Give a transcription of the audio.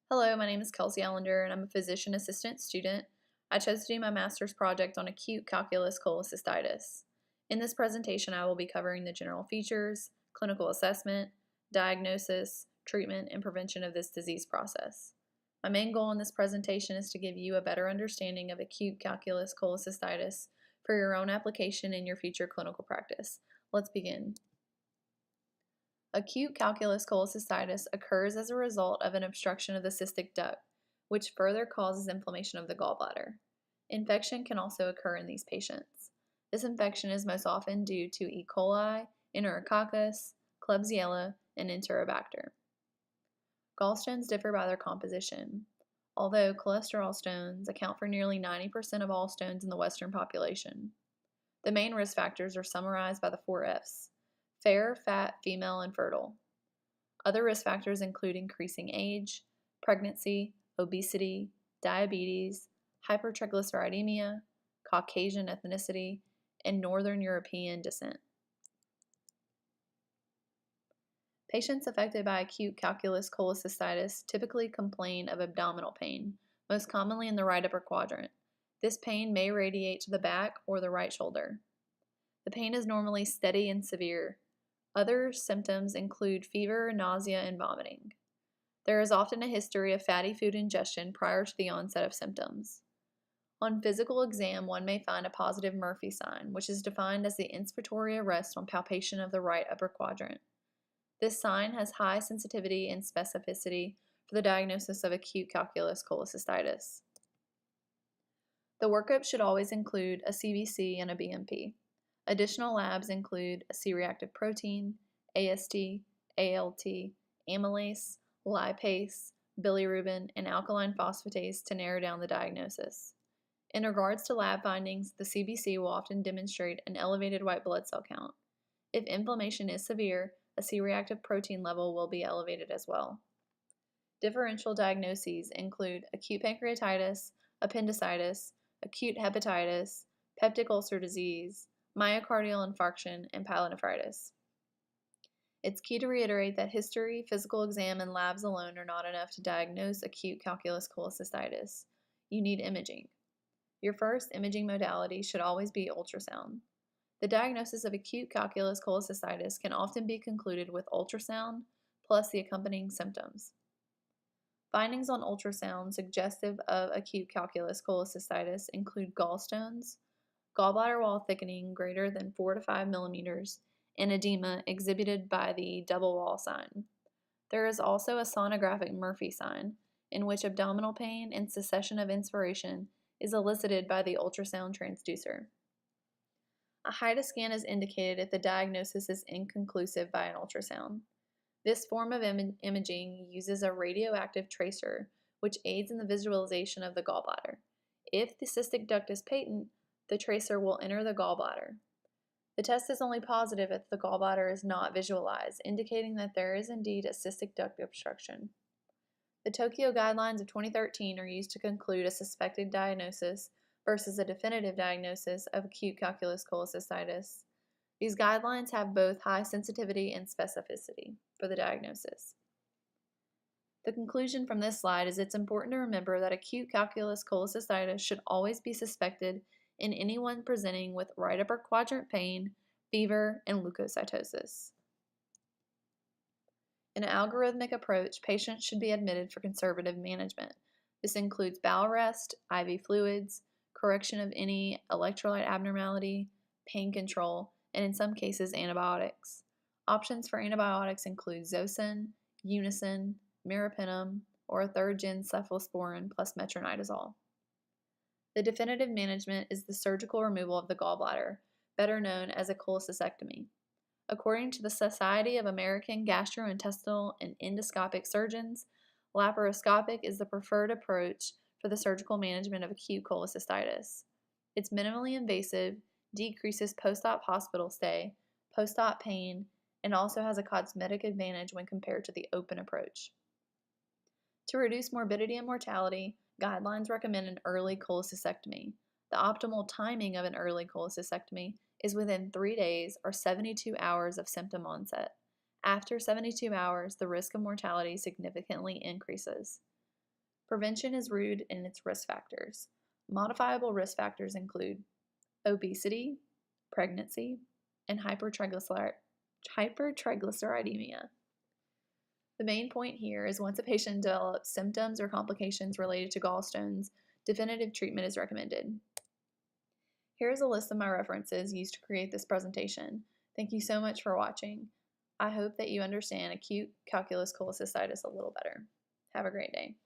Hello, my name is Kelsey Allender, and I'm a physician assistant student. I chose to do my master's project on acute calculus cholecystitis. In this presentation, I will be covering the general features, clinical assessment, diagnosis, treatment, and prevention of this disease process. My main goal in this presentation is to give you a better understanding of acute calculus cholecystitis for your own application in your future clinical practice. Let's begin. Acute calculus cholecystitis occurs as a result of an obstruction of the cystic duct, which further causes inflammation of the gallbladder. Infection can also occur in these patients. This infection is most often due to E. coli, Enterococcus, Klebsiella, and Enterobacter. Gallstones differ by their composition. Although cholesterol stones account for nearly 90% of all stones in the Western population. The main risk factors are summarized by the 4 F's. Fair, fat, female, and fertile. Other risk factors include increasing age, pregnancy, obesity, diabetes, hypertriglyceridemia, Caucasian ethnicity, and Northern European descent. Patients affected by acute calculus cholecystitis typically complain of abdominal pain, most commonly in the right upper quadrant. This pain may radiate to the back or the right shoulder. The pain is normally steady and severe. Other symptoms include fever, nausea, and vomiting. There is often a history of fatty food ingestion prior to the onset of symptoms. On physical exam, one may find a positive Murphy sign, which is defined as the inspiratory arrest on palpation of the right upper quadrant. This sign has high sensitivity and specificity for the diagnosis of acute calculus cholecystitis. The workup should always include a CBC and a BMP. Additional labs include a C-reactive protein, AST, ALT, amylase, lipase, bilirubin, and alkaline phosphatase to narrow down the diagnosis. In regards to lab findings, the CBC will often demonstrate an elevated white blood cell count. If inflammation is severe, a C-reactive protein level will be elevated as well. Differential diagnoses include acute pancreatitis, appendicitis, acute hepatitis, peptic ulcer disease, myocardial infarction, and pyelonephritis. It's key to reiterate that history, physical exam, and labs alone are not enough to diagnose acute calculus cholecystitis. You need imaging. Your first imaging modality should always be ultrasound. The diagnosis of acute calculus cholecystitis can often be concluded with ultrasound plus the accompanying symptoms. Findings on ultrasound suggestive of acute calculus cholecystitis include gallstones, gallbladder wall thickening greater than 4 to 5 millimeters, and edema exhibited by the double wall sign. There is also a sonographic Murphy sign, in which abdominal pain and cessation of inspiration is elicited by the ultrasound transducer. A HIDA scan is indicated if the diagnosis is inconclusive by an ultrasound. This form of imaging uses a radioactive tracer, which aids in the visualization of the gallbladder. If the cystic duct is patent, the tracer will enter the gallbladder. The test is only positive if the gallbladder is not visualized, indicating that there is indeed a cystic duct obstruction. The Tokyo guidelines of 2013 are used to conclude a suspected diagnosis versus a definitive diagnosis of acute calculus cholecystitis. These guidelines have both high sensitivity and specificity for the diagnosis. The conclusion from this slide is it's important to remember that acute calculus cholecystitis should always be suspected in anyone presenting with right upper quadrant pain, fever, and leukocytosis. In an algorithmic approach, patients should be admitted for conservative management. This includes bowel rest, IV fluids, correction of any electrolyte abnormality, pain control, and in some cases, antibiotics. Options for antibiotics include Zosyn, Unison, meropenem, or a third-gen cephalosporin plus metronidazole. The definitive management is the surgical removal of the gallbladder, better known as a cholecystectomy. According to the Society of American Gastrointestinal and Endoscopic Surgeons, laparoscopic is the preferred approach for the surgical management of acute cholecystitis. It's minimally invasive, decreases post-op hospital stay, post-op pain, and also has a cosmetic advantage when compared to the open approach. To reduce morbidity and mortality, guidelines recommend an early cholecystectomy. The optimal timing of an early cholecystectomy is within 3 days or 72 hours of symptom onset. After 72 hours, the risk of mortality significantly increases. Prevention is rooted in its risk factors. Modifiable risk factors include obesity, pregnancy, and hypertriglyceridemia. The main point here is once a patient develops symptoms or complications related to gallstones, definitive treatment is recommended. Here is a list of my references used to create this presentation. Thank you so much for watching. I hope that you understand acute calculous cholecystitis a little better. Have a great day.